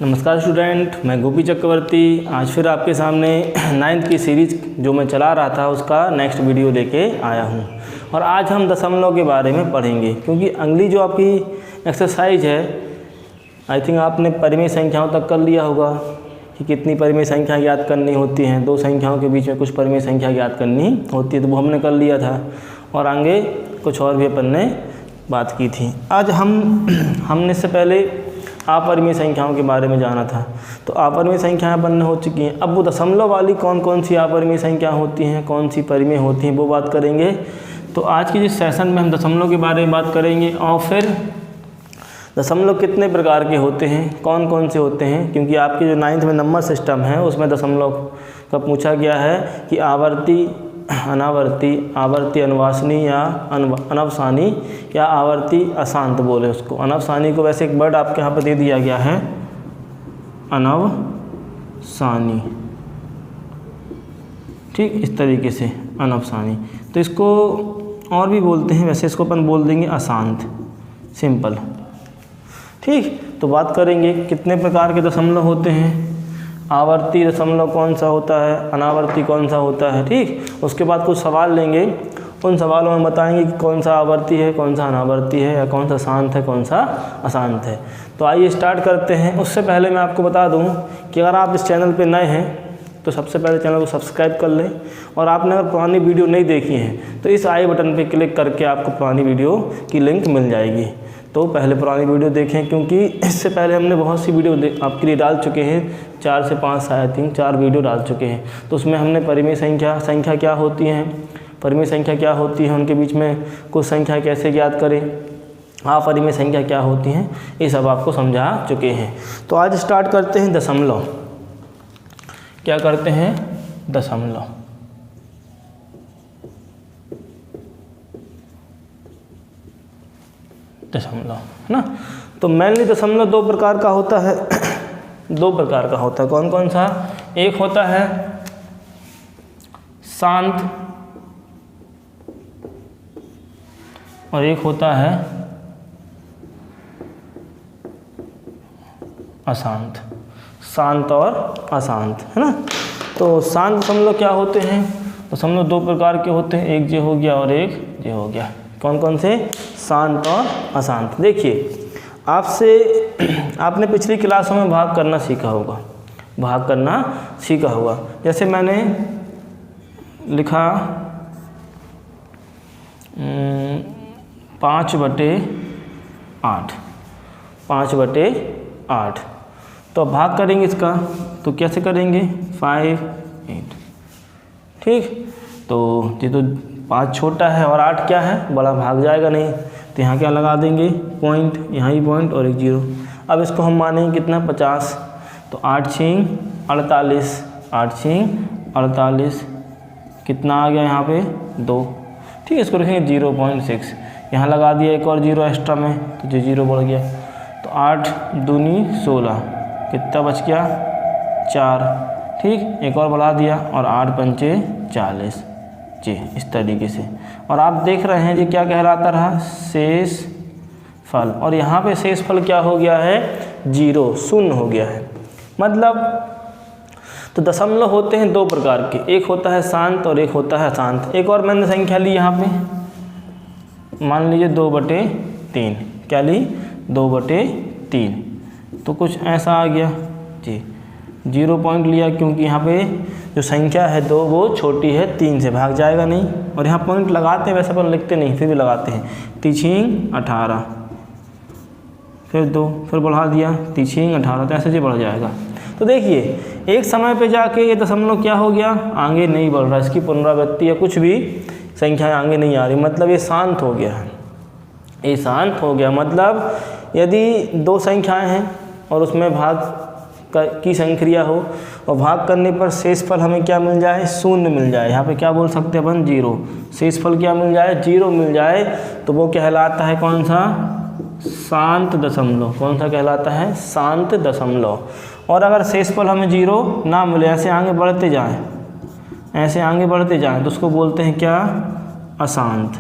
नमस्कार स्टूडेंट, मैं गोपी चक्रवर्ती आज फिर आपके सामने 9th की सीरीज़ जो मैं चला रहा था उसका नेक्स्ट वीडियो लेके आया हूँ। और आज हम दशमलव के बारे में पढ़ेंगे, क्योंकि अगली जो आपकी एक्सरसाइज है, आई थिंक आपने परिमेय संख्याओं तक कर लिया होगा कि कितनी परिमेय संख्या ज्ञात करनी होती हैं, दो संख्याओं के बीच में कुछ परिमेय संख्या ज्ञात करनी होती है, तो वो हमने कर लिया था। और आगे कुछ और भी अपन ने बात की थी। आज हमने इससे पहले अपरिमेय संख्याओं के बारे में जाना था, तो अपरिमेय संख्याएं अपन हो चुकी हैं। अब वो दशमलव वाली कौन कौन सी अपरिमेय संख्या होती हैं, कौन सी परिमेय होती हैं, वो बात करेंगे। तो आज के जिस सेशन में हम दशमलव के बारे में बात करेंगे और फिर दशमलव कितने प्रकार के होते हैं, कौन कौन से होते हैं, क्योंकि आपके जो 9th में नंबर सिस्टम है उसमें दशमलव का पूछा गया है कि आवर्ती, अनावर्ती, आवर्ती अनुवासनी या अनवसानी या आवर्ती अशांत बोले उसको। अनवसानी को वैसे एक वर्ड आपके यहाँ पर दे दिया गया है, अनवसानी, ठीक, इस तरीके से अनवसानी। तो इसको और भी बोलते हैं, वैसे इसको अपन बोल देंगे अशांत, सिंपल, ठीक। तो बात करेंगे कितने प्रकार के दशमलव होते हैं, आवर्ती दशमलव कौन सा होता है, अनावर्ती कौन सा होता है, ठीक। उसके बाद कुछ सवाल लेंगे, उन सवालों में बताएंगे कि कौन सा आवर्ती है, कौन सा अनावर्ती है, या कौन सा शांत है, कौन सा अशांत है। तो आइए स्टार्ट करते हैं। उससे पहले मैं आपको बता दूं कि अगर आप इस चैनल पे नए हैं तो सबसे पहले चैनल को सब्सक्राइब कर लें, और आपने अगर पुरानी वीडियो नहीं देखी है तो इस आई बटन पर क्लिक करके आपको पुरानी वीडियो की लिंक मिल जाएगी। तो पहले पुरानी वीडियो देखें, क्योंकि इससे पहले हमने बहुत सी वीडियो आपके लिए डाल चुके हैं, 4 से 5 आई थिंक 4 वीडियो डाल चुके हैं। तो उसमें हमने परिमेय संख्या क्या होती हैं, परिमेय संख्या क्या होती है, उनके बीच में कुछ संख्या कैसे ज्ञात करें, अपरिमेय संख्या क्या होती हैं, ये सब आपको समझा चुके हैं। तो आज स्टार्ट करते हैं दशमलव। क्या करते हैं, दशमलव। दशमलव है ना। तो मेनली दशमलव दो प्रकार का होता है, दो प्रकार का होता है। कौन कौन सा? एक होता है शांत और एक होता है अशांत, शांत और अशांत, है ना। तो शांत दशमलव क्या होते हैं? दशमलव दो प्रकार के होते हैं, एक जे हो गया और एक जे हो गया। कौन कौन से? शांत और अशांत। देखिए, आपने पिछली क्लासों में भाग करना सीखा होगा, भाग करना सीखा होगा। जैसे मैंने लिखा 5/8, 5/8। तो भाग करेंगे इसका, तो कैसे करेंगे? 5, 8, ठीक। तो ये तो 5 छोटा है और 8 क्या है, बड़ा, भाग जाएगा नहीं। तो यहाँ क्या लगा देंगे? पॉइंट, यहाँ ही पॉइंट और एक 0। अब इसको हम मानेंगे कितना? 50। तो 8 × 48, 8 × 48 कितना आ गया यहाँ पे? 2, ठीक है। इसको रखेंगे 0.6, यहाँ लगा दिया एक और 0 एक्स्ट्रा में, तो जो 0 बढ़ गया। तो 8 दूनी 16, कितना बच गया? 4, ठीक। एक और बढ़ा दिया और 8 पंचे 40 जी, इस तरीके से। और आप देख रहे हैं जी क्या कहलाता रहा? शेष फल। और यहाँ पे शेष फल क्या हो गया है? 0, शून्य हो गया है। मतलब तो दशमलव होते हैं दो प्रकार के, एक होता है शांत और एक होता है अशांत। एक और मैंने संख्या ली यहाँ पे, मान लीजिए 2/3। क्या ली? 2/3। तो कुछ ऐसा आ गया जी, 0 पॉइंट लिया, क्योंकि यहाँ पे जो संख्या है 2 वो छोटी है, 3 से भाग जाएगा नहीं। और यहाँ पॉइंट लगाते हैं, वैसे अपन लिखते नहीं, फिर भी लगाते हैं। 3 × 18, फिर 2, फिर बढ़ा दिया 3 × 18, तो ऐसे जी बढ़ जाएगा। तो देखिए, एक समय पे जाके ये दशमलव क्या हो गया? आगे नहीं बढ़ रहा, इसकी पुनरावृत्ति या कुछ भी संख्याएँ आगे नहीं आ रही, मतलब ये शांत हो गया है, ये शांत हो गया। मतलब यदि दो संख्याएँ हैं और उसमें भाग की संक्रिया हो और भाग करने पर शेषफल हमें क्या मिल जाए? शून्य मिल जाए। यहाँ पे क्या बोल सकते हैं अपन? 0। शेषफल क्या मिल जाए? 0 मिल जाए, तो वो कहलाता है कौन सा? शांत दशमलव। कौन सा कहलाता है? शांत दशमलव। और अगर शेषफल हमें 0 ना मिले, ऐसे आगे बढ़ते जाएं, ऐसे आगे बढ़ते जाएं, तो उसको बोलते हैं क्या? अशांत,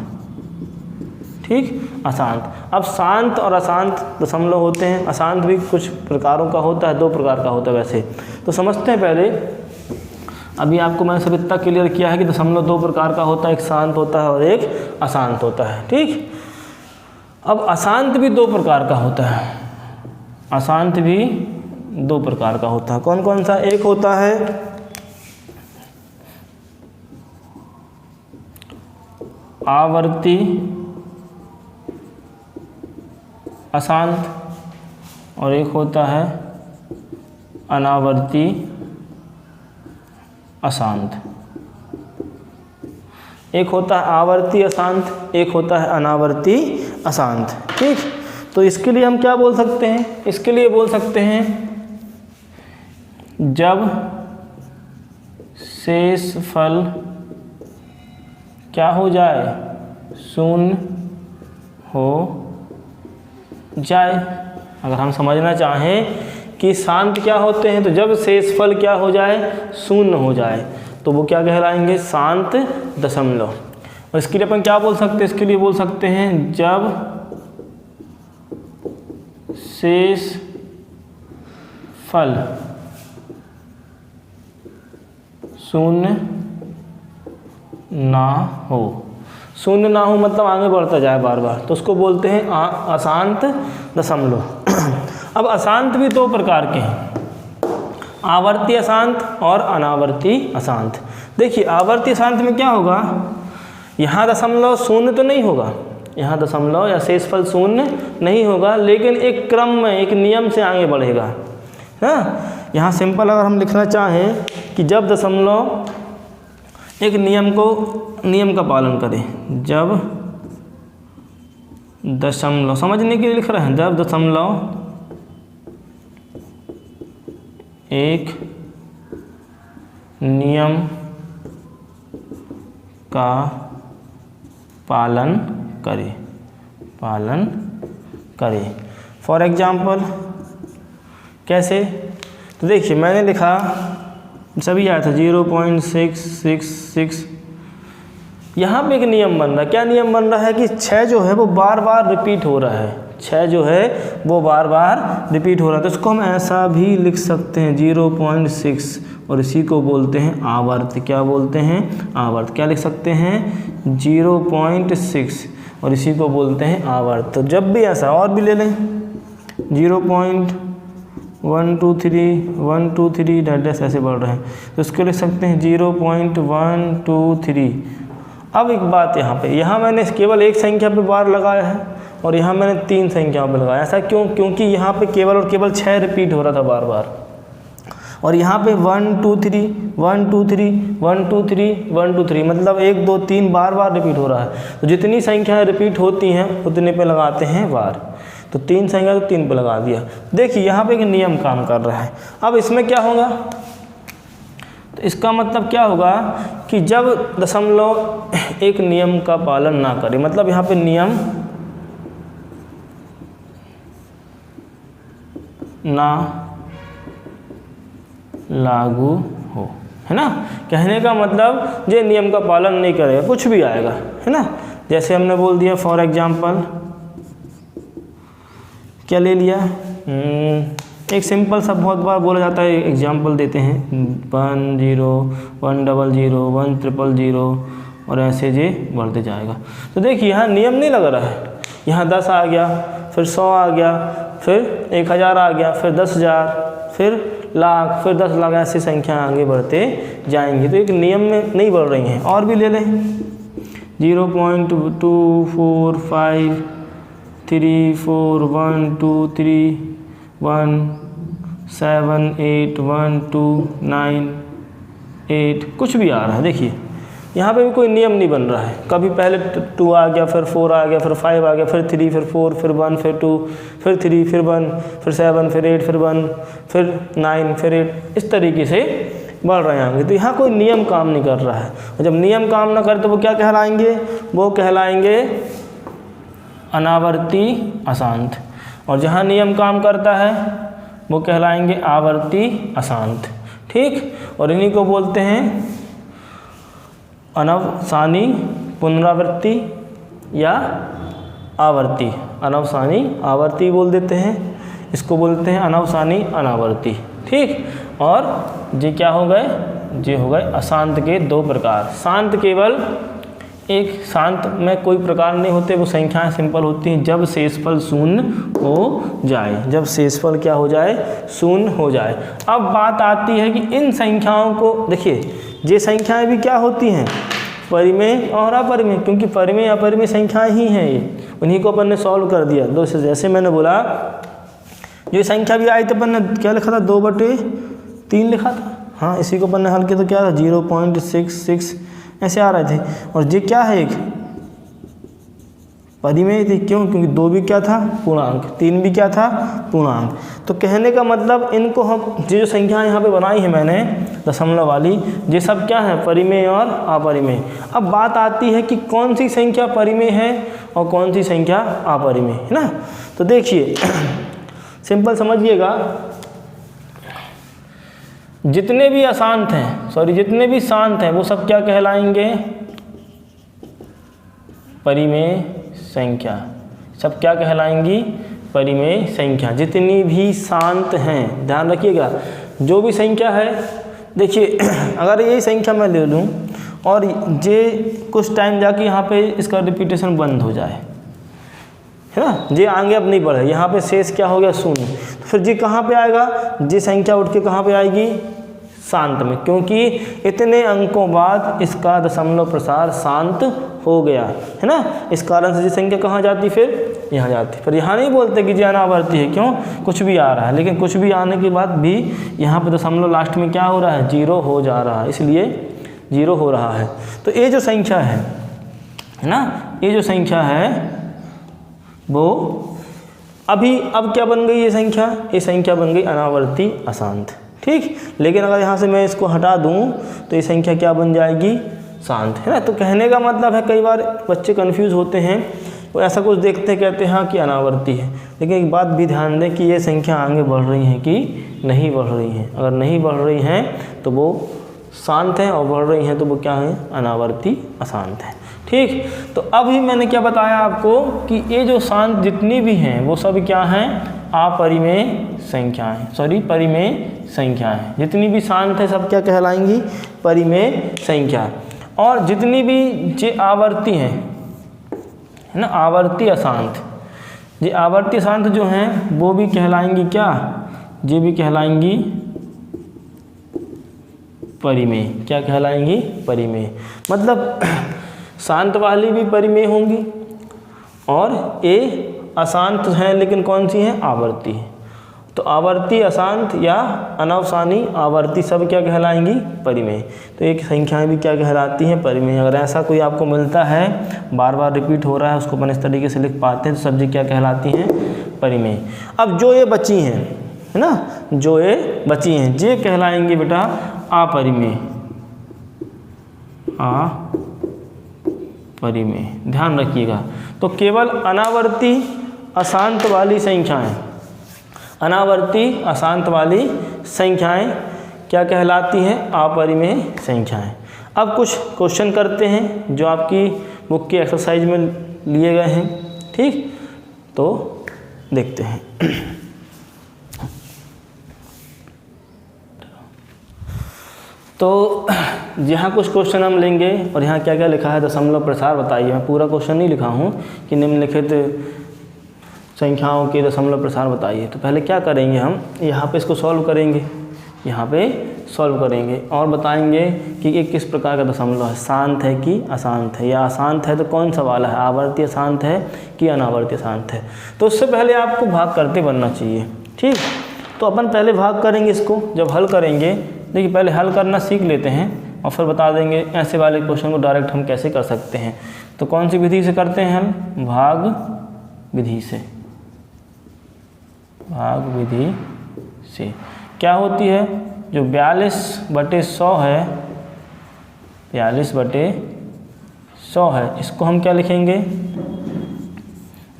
ठीक, अशांत। अब शांत और अशांत दशमलव होते हैं। अशांत भी कुछ प्रकारों का होता है, 2 प्रकार का होता है वैसे। तो समझते हैं पहले। अभी आपको मैंने सब इतना क्लियर किया है कि दशमलव 2 प्रकार का होता है, एक शांत होता है और एक अशांत होता है। ठीक, अब अशांत भी 2 प्रकार का होता है। अशांत भी 2 प्रकार का होता है। कौन कौन सा? एक होता है आवर्ती अशांत और एक होता है अनावर्ती अशांत। एक होता है आवर्ती अशांत, एक होता है अनावर्ती अशांत। ठीक, तो इसके लिए हम क्या बोल सकते हैं? इसके लिए बोल सकते हैं जब शेषफल क्या हो जाए? शून्य हो जाए। अगर हम समझना चाहें कि शांत क्या होते हैं, तो जब शेषफल क्या हो जाए? शून्य हो जाए, तो वो क्या कहलाएंगे? शांत दशमलव। और इसके लिए अपन क्या बोल सकते हैं? इसके लिए बोल सकते हैं जब शेषफल शून्य ना हो। शून्य ना हो मतलब आगे बढ़ता जाए बार बार, तो उसको बोलते हैं अशांत दशमलव। अब अशांत भी 2 प्रकार के हैं, आवर्ती अशांत और अनावर्ती अशांत। देखिए आवर्ती अशांत में क्या होगा? यहाँ दशमलव शून्य तो नहीं होगा, यहाँ दशमलव या शेषफल शून्य नहीं होगा, लेकिन एक क्रम में, एक नियम से आगे बढ़ेगा। हाँ, यहाँ सिंपल अगर हम लिखना चाहें कि जब दशमलव एक नियम का पालन करें, जब दशमलव, समझने के लिए लिख रहे हैं, जब दशमलव एक नियम का पालन करे। फॉर एग्जाम्पल कैसे? तो देखिए मैंने लिखा, सभी आया था 0.666। यहाँ पे एक नियम बन रहा है। क्या नियम बन रहा है कि 6 जो है वो बार बार रिपीट हो रहा है। 6 जो है वो बार बार रिपीट हो रहा है, तो इसको हम ऐसा भी लिख सकते हैं 0.6, और इसी को बोलते हैं आवर्त। क्या बोलते हैं? आवर्त। क्या लिख सकते हैं? 0.6, और इसी को बोलते हैं आवर्त। तो जब भी ऐसा, और भी ले लें 0.123 डैश ऐसे बढ़ रहे हैं, तो इसको लिख सकते हैं 0.123। अब एक बात यहाँ मैंने केवल एक संख्या पे बार लगाया है और यहाँ मैंने 3 संख्याओं पे लगाया। ऐसा क्यों? क्योंकि यहाँ पे केवल और केवल 6 रिपीट हो रहा था बार बार, और यहाँ पे 1 2 3 1 2 3 1 2 3 1 2 3 मतलब 1 2 3 बार बार रिपीट हो रहा है। तो जितनी संख्याएँ रिपीट होती हैं उतने पे लगाते हैं बार। तो 3 संख्या तो 3 पे लगा दिया। देखिए यहाँ पे एक नियम काम कर रहा है। अब इसमें क्या होगा? तो इसका मतलब क्या होगा कि जब दशमलव एक नियम का पालन ना करे, मतलब यहाँ पे नियम ना लागू हो, है ना? कहने का मतलब ये नियम का पालन नहीं करेगा, कुछ भी आएगा, है ना? जैसे हमने बोल दिया फॉर एग्जाम्पल, क्या ले लिया? एक सिंपल सा बहुत बार बोला जाता है, एग्जाम्पल देते हैं 1 0 1 0 0 1 0 और ऐसे जे बढ़ते जाएगा। तो देखिए यहाँ नियम नहीं लग रहा है। यहाँ 10 आ गया, फिर 100 आ गया, फिर 1000 आ गया, फिर 10,000, फिर लाख, फिर 10 लाख, ऐसी संख्या आगे बढ़ते जाएंगी। तो एक नियम में नहीं बढ़ रही हैं। और भी ले लें 0.245 3 4 1 2 3 1 7 8 1 2 9 8, कुछ भी आ रहा है। देखिए यहाँ पे भी कोई नियम नहीं बन रहा है। कभी पहले 2 आ गया, फिर 4 आ गया, फिर 5 आ गया, फिर 3, फिर 4, फिर 1, फिर 2, फिर 3, फिर 1, फिर 7, फिर 8, फिर 1, फिर 9, फिर 8, इस तरीके से बढ़ रहे हैं। तो यहाँ कोई नियम काम नहीं कर रहा है। और जब नियम काम ना करे तो वो क्या कहलाएंगे? वो कहलाएंगे अनावर्ती अशांत। और जहाँ नियम काम करता है वो कहलाएंगे आवर्ती अशांत। ठीक, और इन्हीं को बोलते हैं अनवसानी पुनरावृत्ति या आवर्ती, अनवसानी आवर्ती बोल देते हैं, इसको बोलते हैं अनवसानी अनावर्ती। ठीक, और ये क्या हो गए, ये हो गए अशांत के दो प्रकार। शांत केवल एक, शांत में कोई प्रकार नहीं होते, वो संख्याएं सिंपल होती हैं जब शेषफल शून्य हो जाए, जब शेषफल क्या हो जाए, शून्य हो जाए। अब बात आती है कि इन संख्याओं को देखिए, ये संख्याएं भी क्या होती हैं, परिमेय और अपरिमेय, क्योंकि परिमेय अपरिमेय संख्याएं ही हैं ये, उन्हीं को अपन ने सॉल्व कर दिया। दो से जैसे मैंने बोला, जो संख्या भी आई तो अपन ने क्या लिखा था, 2/3 लिखा था। हाँ, इसी को अपन ने हल किया तो क्या था, 0.66 ऐसे आ रहे थे। और ये क्या है, एक परिमेय थी, क्यों, क्योंकि 2 भी क्या था, पूर्णांक, 3 भी क्या था, पूर्णांक। तो कहने का मतलब इनको हम, ये जो संख्या यहाँ पे बनाई है मैंने दशमलव वाली, ये सब क्या है, परिमेय और अपरिमेय। अब बात आती है कि कौन सी संख्या परिमेय है और कौन सी संख्या अपरिमेय है ना। तो देखिए सिंपल समझिएगा, जितने भी अशांत हैं, सॉरी जितने भी शांत हैं, वो सब क्या कहलाएंगे, परिमेय संख्या। सब क्या कहलाएंगी, परिमेय संख्या। जितनी भी शांत हैं, ध्यान रखिएगा, जो भी संख्या है, देखिए अगर ये संख्या मैं ले लूँ और ये कुछ टाइम जाके यहाँ पे इसका रिपीटेशन बंद हो जाए, है ना, ये आगे अब नहीं बढ़े, यहाँ पे शेष क्या हो गया, शून्य, तो फिर जी कहाँ पे आएगा, जी संख्या उठ के कहाँ पे आएगी, शांत में, क्योंकि इतने अंकों बाद इसका दशमलव प्रसार शांत हो गया, है ना। इस कारण से जी संख्या कहाँ जाती, फिर यहाँ जाती। फिर यहाँ नहीं बोलते कि जी अनावर्ती है, क्यों, कुछ भी आ रहा है, लेकिन कुछ भी आने के बाद भी यहाँ पे दशमलव लास्ट में क्या हो रहा है, 0 हो जा रहा है, इसलिए 0 हो रहा है। तो ये जो संख्या है ना, ये जो संख्या है वो अभी अब क्या बन गई, ये संख्या बन गई अनावर्ती अशांत। ठीक, लेकिन अगर यहाँ से मैं इसको हटा दूँ तो ये संख्या क्या बन जाएगी, शांत, है ना। तो कहने का मतलब है, कई बार बच्चे कंफ्यूज होते हैं, वो ऐसा कुछ देखते कहते हैं हाँ कि अनावर्ती है, लेकिन एक बात भी ध्यान दें कि ये संख्या आगे बढ़ रही हैं कि नहीं बढ़ रही हैं। अगर नहीं बढ़ रही हैं तो वो शांत हैं, और बढ़ रही हैं तो वो क्या है, अनावर्ती अशांत है। ठीक, तो अभी मैंने क्या बताया आपको कि ये जो शांत जितनी भी हैं वो सब क्या हैं, अपरिमेय संख्याएं, सॉरी परिमेय संख्याएं। जितनी भी शांत है सब क्या कहलाएंगी, परिमेय संख्या। और जितनी भी जे आवर्ती हैं, है ना, आवर्ती अशांत, ये आवर्ती अशांत जो हैं वो भी कहलाएंगी क्या, ये भी कहलाएंगी परिमेय। क्या कहलाएंगी, परिमेय। मतलब शांत वाली भी परिमेय होंगी, और ये अशांत हैं लेकिन कौन सी हैं, आवर्ती है। तो आवर्ती अशांत या अनवसानी आवर्ती सब क्या कहलाएंगी, परिमेय। तो एक संख्याएं भी क्या कहलाती हैं, परिमेय। अगर ऐसा कोई आपको मिलता है, बार बार रिपीट हो रहा है, उसको अपन इस तरीके से लिख पाते हैं, तो सब क्या कहलाती हैं, परिमेय। अब जो ये बची हैं, है ना, जो ये बची हैं, ये कहलाएंगी बेटा अपरिमेय, अपरिमेय। ध्यान रखिएगा। तो केवल अनावर्ती अशांत वाली संख्याएं, अनावर्ती अशांत वाली संख्याएं क्या कहलाती हैं, अपरिमेय संख्याएं। अब कुछ क्वेश्चन करते हैं जो आपकी बुक की एक्सरसाइज में लिए गए हैं। ठीक, तो देखते हैं। तो यहाँ कुछ क्वेश्चन हम लेंगे, और यहाँ क्या क्या लिखा है, दशमलव प्रसार बताइए। मैं पूरा क्वेश्चन नहीं लिखा हूँ कि निम्नलिखित संख्याओं के दशमलव प्रसार बताइए। तो पहले क्या करेंगे, हम यहाँ पे इसको सॉल्व करेंगे, यहाँ पे सॉल्व करेंगे और बताएंगे कि ये किस प्रकार का दशमलव है, शांत है कि अशांत है, या अशांत है तो कौन सा वाला है, आवर्ती अशांत है कि अनावर्ती अशांत है। तो उससे पहले आपको भाग करते बनना चाहिए। ठीक, तो अपन पहले भाग करेंगे इसको। जब हल करेंगे, देखिए पहले हल करना सीख लेते हैं और फिर बता देंगे ऐसे वाले क्वेश्चन को डायरेक्ट हम कैसे कर सकते हैं। तो कौन सी विधि से करते हैं हम, भाग विधि से। भाग विधि से क्या होती है, जो 42/100 है, 42/100 है, इसको हम क्या लिखेंगे,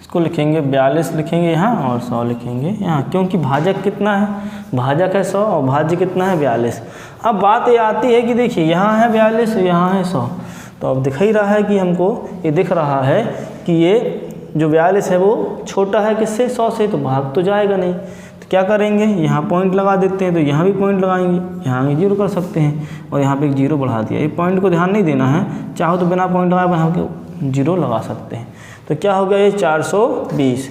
इसको लिखेंगे 42 लिखेंगे यहाँ और 100 लिखेंगे यहाँ, क्योंकि भाजक कितना है, भाजक है 100 और भाज्य कितना है 42। अब बात ये आती है कि देखिए यहाँ है 42, यहाँ है 100, तो अब दिख ही रहा है कि हमको ये दिख रहा है कि ये जो 42 है वो छोटा है किससे, 100 से, तो भाग तो जाएगा नहीं। तो क्या करेंगे, यहाँ पॉइंट लगा देते हैं, तो यहाँ भी पॉइंट लगाएंगे, यहाँ भी 0 कर सकते हैं और यहाँ पे एक 0 बढ़ा दिया। ये पॉइंट को ध्यान नहीं देना है, चाहो तो बिना पॉइंट लगाए यहाँ के 0 लगा सकते हैं। तो क्या हो गया ये 420।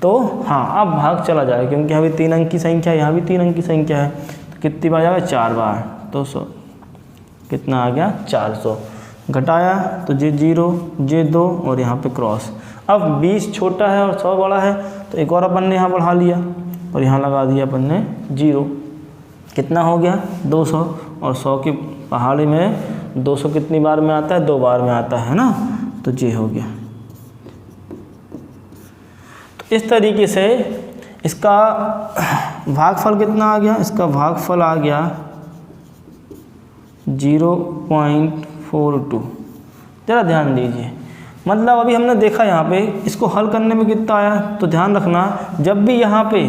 तो हाँ, अब भाग चला जाएगा क्योंकि यहाँ भी 3 अंक की संख्या है, यहाँ भी 3 अंक की संख्या है। तो कितनी बार जाएगा, 4 बार। तो कितना आ गया, 400। घटाया तो ये 0, ये 2 और यहाँ पे क्रॉस। अब 20 छोटा है और 100 बड़ा है, तो एक और अपन ने यहाँ बढ़ा लिया और यहाँ लगा दिया अपन ने 0। कितना हो गया, 200। और 100 की पहाड़ी में 200 कितनी बार में आता है, 2 बार में आता है ना, तो ये हो गया। तो इस तरीके से इसका भागफल कितना आ गया, इसका भागफल आ गया 0.42। ज़रा ध्यान दीजिए, मतलब अभी हमने देखा यहाँ पे इसको हल करने में कितना आया। तो ध्यान रखना, जब भी यहाँ पे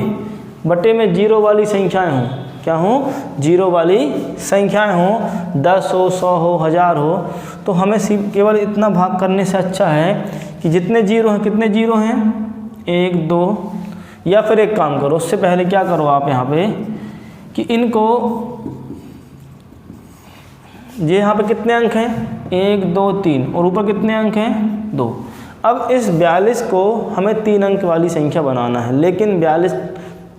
बटे में 0 वाली संख्याएं हों, क्या हों, 0 वाली संख्याएं हों, 10 हो, 100 हो, 1000 हो, तो हमें केवल इतना भाग करने से अच्छा है कि जितने 0 हैं, कितने 0 हैं, 1 2, या फिर एक काम करो, उससे पहले क्या करो आप यहाँ पे कि इनको, ये यहाँ पे कितने अंक हैं, 1 2 3, और ऊपर कितने अंक हैं, 2। अब इस 42 को हमें 3 अंक वाली संख्या बनाना है, लेकिन 42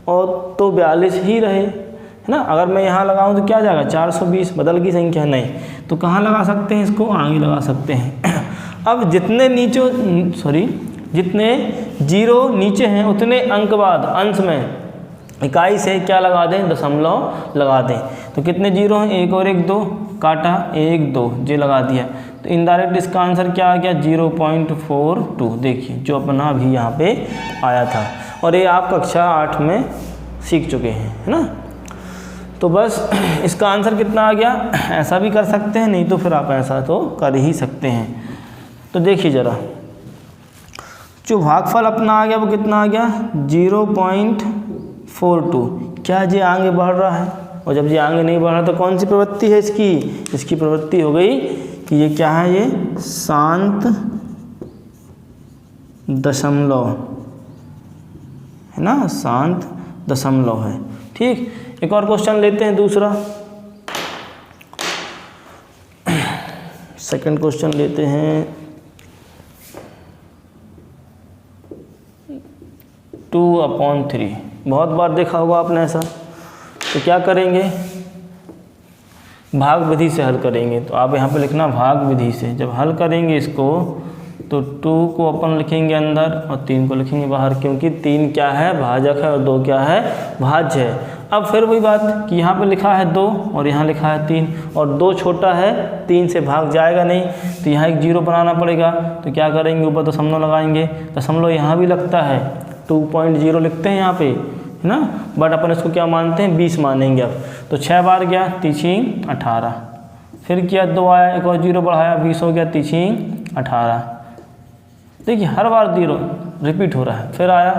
और तो 42 ही रहे, है ना। अगर मैं यहाँ लगाऊँ तो क्या जाएगा, 420, बदल की संख्या नहीं, तो कहाँ लगा सकते हैं इसको, आगे लगा सकते हैं। अब जितने जितने 0 नीचे हैं उतने अंक बाद अंश में इकाई से क्या लगा दें, दशमलव लगा दें। तो कितने 0 हैं, 1 और 1 2, काटा 1 2, ये लगा दिया। तो इनडायरेक्ट इसका आंसर क्या आ गया, 0.42। देखिए जो अपना अभी यहाँ पे आया था, और ये आप कक्षा 8 में सीख चुके हैं, है ना। तो बस इसका आंसर कितना आ गया, ऐसा भी कर सकते हैं, नहीं तो फिर आप ऐसा तो कर ही सकते हैं। तो देखिए ज़रा, जो भागफल अपना आ गया वो कितना आ गया, 0.42। क्या ये आगे बढ़ रहा है, और जब ये आगे नहीं बढ़ रहा तो कौन सी प्रवृत्ति है इसकी, इसकी प्रवृत्ति हो गई कि ये क्या है, ये शांत दशमलव है ना, शांत दशमलव है। ठीक, एक और क्वेश्चन लेते हैं, दूसरा सेकंड क्वेश्चन लेते हैं। 2/3, बहुत बार देखा होगा आपने ऐसा। तो क्या करेंगे, भाग विधि से हल करेंगे। तो आप यहाँ पे लिखना भाग विधि से। जब हल करेंगे इसको तो 2 को अपन लिखेंगे अंदर और 3 को लिखेंगे बाहर, क्योंकि 3 क्या है, भाजक है, और 2 क्या है, भाज्य है। अब फिर वही बात कि यहाँ पे लिखा है 2 और यहाँ लिखा है 3, और 2 छोटा है, 3 से भाग जाएगा नहीं, तो यहाँ एक 0 बनाना पड़ेगा। तो क्या करेंगे, ऊपर दशमलव लगाएंगे। दशमलव यहाँ भी लगता है, 2.0 लिखते हैं यहाँ पे, है ना, बट अपन इसको क्या मानते हैं, 20 मानेंगे। अब तो 6 बार गया, 3 18, फिर किया 2 आया, एक और 0 बढ़ाया, 20 हो गया, 3 18। देखिए हर बार 0 रिपीट हो रहा है, फिर आया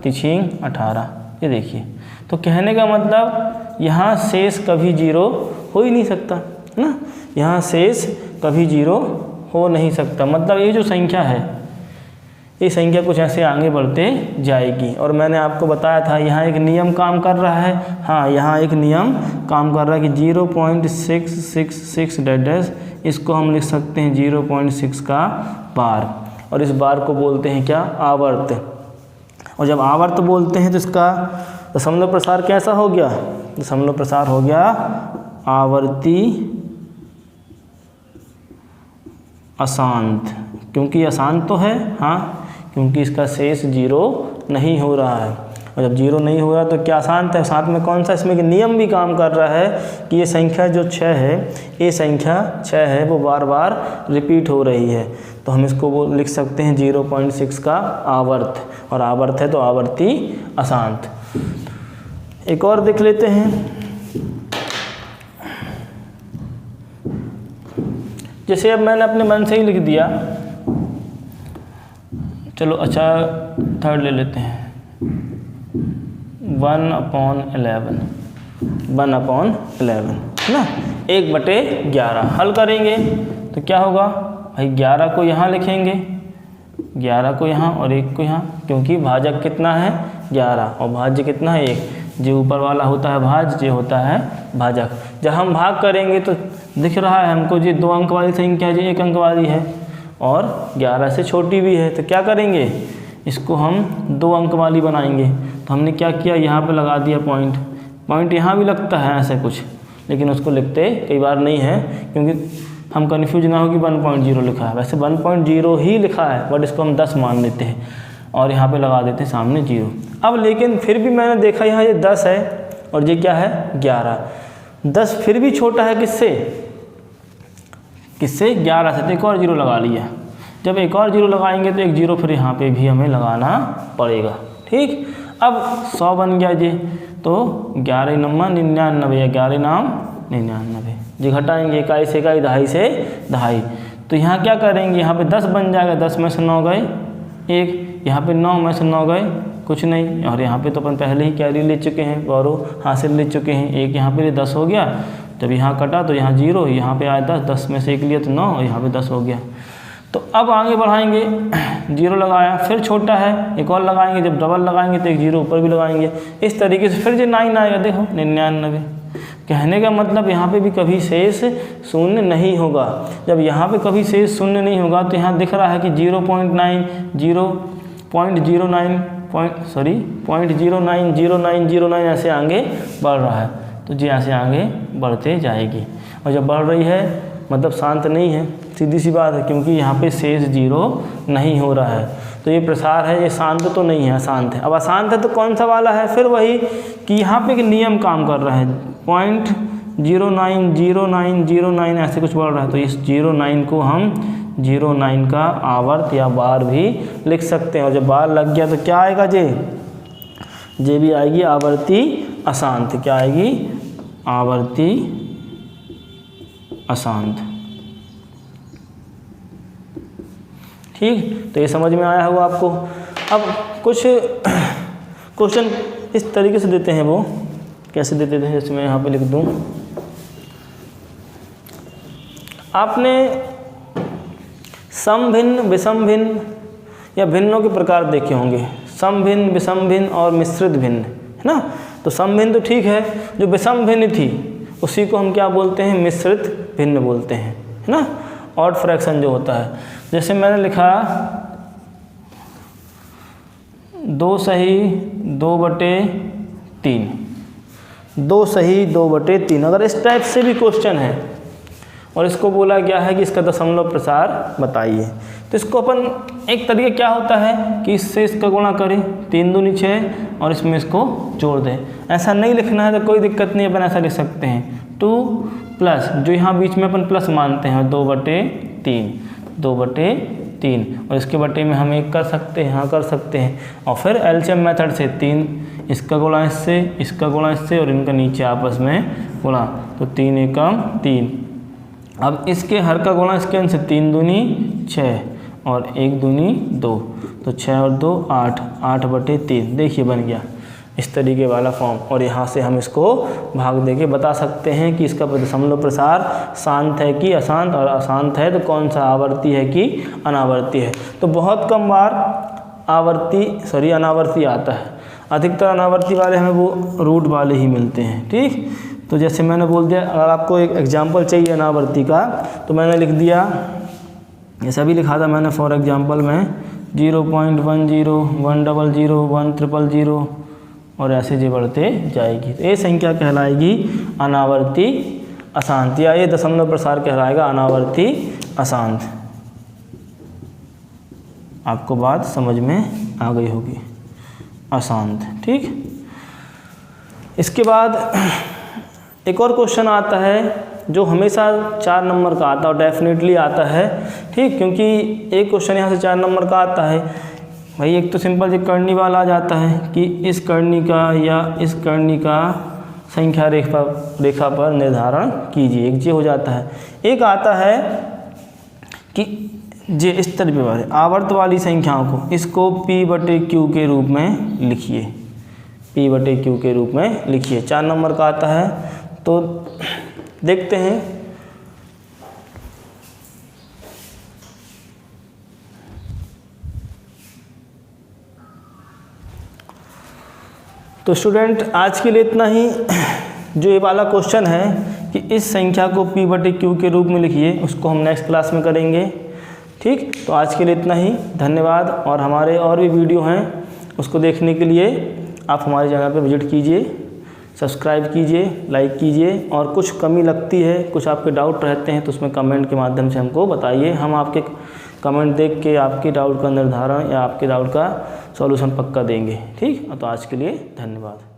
3 18। ये देखिए, तो कहने का मतलब यहाँ शेष कभी 0 हो ही नहीं सकता, है ना, यहाँ शेष कभी 0 हो नहीं सकता। मतलब ये जो संख्या है, ये संख्या कुछ ऐसे आगे बढ़ते जाएगी। और मैंने आपको बताया था यहाँ एक नियम काम कर रहा है, हाँ यहाँ एक नियम काम कर रहा है कि 0.666 डैश, इसको हम लिख सकते हैं 0.6 का बार, और इस बार को बोलते हैं क्या, आवर्त। और जब आवर्त बोलते हैं तो इसका दशमलव प्रसार कैसा हो गया, दशमलव प्रसार हो गया आवर्ती अशांत, क्योंकि अशांत तो है, हाँ, क्योंकि इसका शेष 0 नहीं हो रहा है। और जब 0 नहीं हो रहा तो क्या अशांत है, साथ में कौन सा इसमें नियम भी काम कर रहा है कि ये संख्या जो 6 है, ये संख्या 6 है, वो बार बार रिपीट हो रही है। तो हम इसको वो लिख सकते हैं 0.6 का आवर्त, और आवर्त है तो आवर्ती अशांत। एक और देख लेते हैं, जैसे अब मैंने अपने मन से ही लिख दिया, चलो अच्छा थर्ड ले लेते हैं, 1/11, 1/11 है ना, 1/11 हल करेंगे तो क्या होगा भाई, 11 को यहाँ लिखेंगे 11 को यहाँ और 1 को यहाँ, क्योंकि भाजक कितना है 11 और भाज्य कितना है 1। जो ऊपर वाला होता है भाज्य, ये होता है भाजक। जब हम भाग करेंगे तो दिख रहा है हमको ये 2 अंक वाली संख्या जो 1 अंक वाली है और 11 से छोटी भी है, तो क्या करेंगे इसको हम 2 अंक वाली बनाएंगे। तो हमने क्या किया, यहाँ पे लगा दिया पॉइंट। पॉइंट यहाँ भी लगता है ऐसे कुछ, लेकिन उसको लिखते कई बार नहीं है क्योंकि हम कन्फ्यूज ना हो कि 1.0 लिखा है। वैसे 1.0 ही लिखा है, बट इसको हम 10 मान लेते हैं और यहाँ पे लगा देते हैं सामने 0। अब लेकिन फिर भी मैंने देखा यहाँ ये 10 है और ये क्या है 11। 10 फिर भी छोटा है किससे 11 से, तो एक और 0 लगा लिया। जब एक और 0 लगाएंगे तो एक 0 फिर यहाँ पे भी हमें लगाना पड़ेगा। ठीक, अब 100 बन गया जी, तो 11 नंबर 99 या 11 नाम 99 जी। घटाएंगे 21 से 21, 2.5 से 2.5, तो यहाँ क्या करेंगे, यहाँ पे 10 बन जाएगा। 10 में से 9 गए 1, यहाँ पे 9 में से 9 गए कुछ नहीं, और यहाँ पे तो अपन पहले ही कैरी ले चुके हैं, गौरव हासिल ले चुके हैं। 1 यहाँ पे 10 हो गया, जब यहाँ कटा तो यहाँ 0, यहाँ पे आया 10, 10 में से 1 लिया तो 9 और यहाँ पे 10 हो गया। तो अब आगे बढ़ाएंगे, 0 लगाया, फिर छोटा है एक और लगाएंगे, जब डबल लगाएंगे तो एक 0 ऊपर भी लगाएंगे। इस तरीके से फिर जो 9 आएगा, देखो 99। कहने का मतलब यहाँ पे भी कभी शेष शून्य नहीं होगा। जब यहाँ पे कभी शेष शून्य नहीं होगा तो यहाँ दिख रहा है कि 0.090909 ऐसे आगे बढ़ रहा है, तो जी ऐसे आगे बढ़ते जाएगी। और जब बढ़ रही है मतलब शांत नहीं है, सीधी सी बात है, क्योंकि यहाँ पे शेष 0 नहीं हो रहा है। तो ये प्रसार है, ये शांत तो नहीं है, अशांत है। अब अशांत है तो कौन सा वाला है, फिर वही कि यहाँ पे एक नियम काम कर रहा है, 0.090909 ऐसे कुछ बढ़ रहा है। तो इस 09 को हम 09 का आवर्त या बार भी लिख सकते हैं। और जब बार लग गया तो क्या आएगा, जे भी आएगी आवर्ती अशांत। क्या आएगी, आवर्ती अशांत। ठीक, तो ये समझ में आया होगा आपको। अब कुछ क्वेश्चन इस तरीके से देते हैं, वो कैसे देते थे, जैसे मैं यहाँ पे लिख दूँ, आपने समभिन्न, विषम भिन्न या भिन्नों के प्रकार देखे होंगे। समभिन्न, विषम भिन्न और मिश्रित भिन्न, है ना। तो समभिन्न तो ठीक है, जो विषम भिन्न थी उसी को हम क्या बोलते हैं, मिश्रित भिन्न बोलते हैं, है ना। ऑड फ्रैक्शन जो होता है, जैसे मैंने लिखा 2 सही 2/3, 2 सही 2/3। अगर इस टाइप से भी क्वेश्चन है और इसको बोला गया है कि इसका दशमलव प्रसार बताइए, तो इसको अपन एक तरीके क्या होता है कि इससे इसका गुणा करें, 3 दूनी 6 और इसमें इसको जोड़ दें। ऐसा नहीं लिखना है तो कोई दिक्कत नहीं, अपन ऐसा लिख सकते हैं 2 प्लस, जो यहाँ बीच में अपन प्लस मानते हैं, 2/3 और इसके बटे में हम 1 कर सकते हैं, हाँ कर सकते हैं। और फिर एलसीएम मेथड से 3 इसका गुणा इससे, इसका गुणा इससे और इनका नीचे आपस में गुणा, तो 3 एकम 3। अब इसके हर का गुणा इसके अंश से, 3 दूनी 6 और 1 दूनी 2, तो 6 और 2 8, 8/3। देखिए बन गया इस तरीके वाला फॉर्म। और यहाँ से हम इसको भाग देके बता सकते हैं कि इसका दशमलव प्रसार शांत है कि अशांत, और अशांत है तो कौन सा आवर्ती है कि अनावर्ती है। तो बहुत कम बार अनावर्ती आता है, अधिकतर अनावर्ती वाले हमें वो रूट वाले ही मिलते हैं। ठीक, तो जैसे मैंने बोल दिया, अगर आपको एक एग्जाम्पल चाहिए अनावर्ती का तो मैंने लिख दिया, ऐसा भी लिखा था मैंने फॉर एग्जाम्पल में 0.10 100 100 और ऐसे जो बढ़ते जाएगी, तो ये संख्या कहलाएगी अनावर्ती अशांत, या ये दशमलव प्रसार कहलाएगा अनावर्ती अशांत। आपको बात समझ में आ गई होगी, अशांत। ठीक, इसके बाद एक और क्वेश्चन आता है जो हमेशा 4 नंबर का आता है और डेफिनेटली आता है। ठीक, क्योंकि एक क्वेश्चन यहाँ से 4 नंबर का आता है भाई। एक तो सिंपल जो करनी वाला आ जाता है कि इस करनी का या इस करनी का संख्या रेखा पर निर्धारण कीजिए, एक ये हो जाता है। एक आता है कि जे इस तरह वाले आवर्त वाली संख्याओं को, इसको P/Q के रूप में लिखिए, P/Q के रूप में लिखिए। 4 नंबर का आता है, तो देखते हैं। तो स्टूडेंट आज के लिए इतना ही। जो ये वाला क्वेश्चन है कि इस संख्या को P/Q के रूप में लिखिए, उसको हम नेक्स्ट क्लास में करेंगे। ठीक, तो आज के लिए इतना ही, धन्यवाद। और हमारे और भी वीडियो हैं, उसको देखने के लिए आप हमारे चैनल पर विजिट कीजिए, सब्सक्राइब कीजिए, लाइक कीजिए। और कुछ कमी लगती है, कुछ आपके डाउट रहते हैं, तो उसमें कमेंट के माध्यम से हमको बताइए। हम आपके कमेंट देख के आपके डाउट का निर्धारण या आपके डाउट का सॉल्यूशन पक्का देंगे। ठीक, तो आज के लिए धन्यवाद।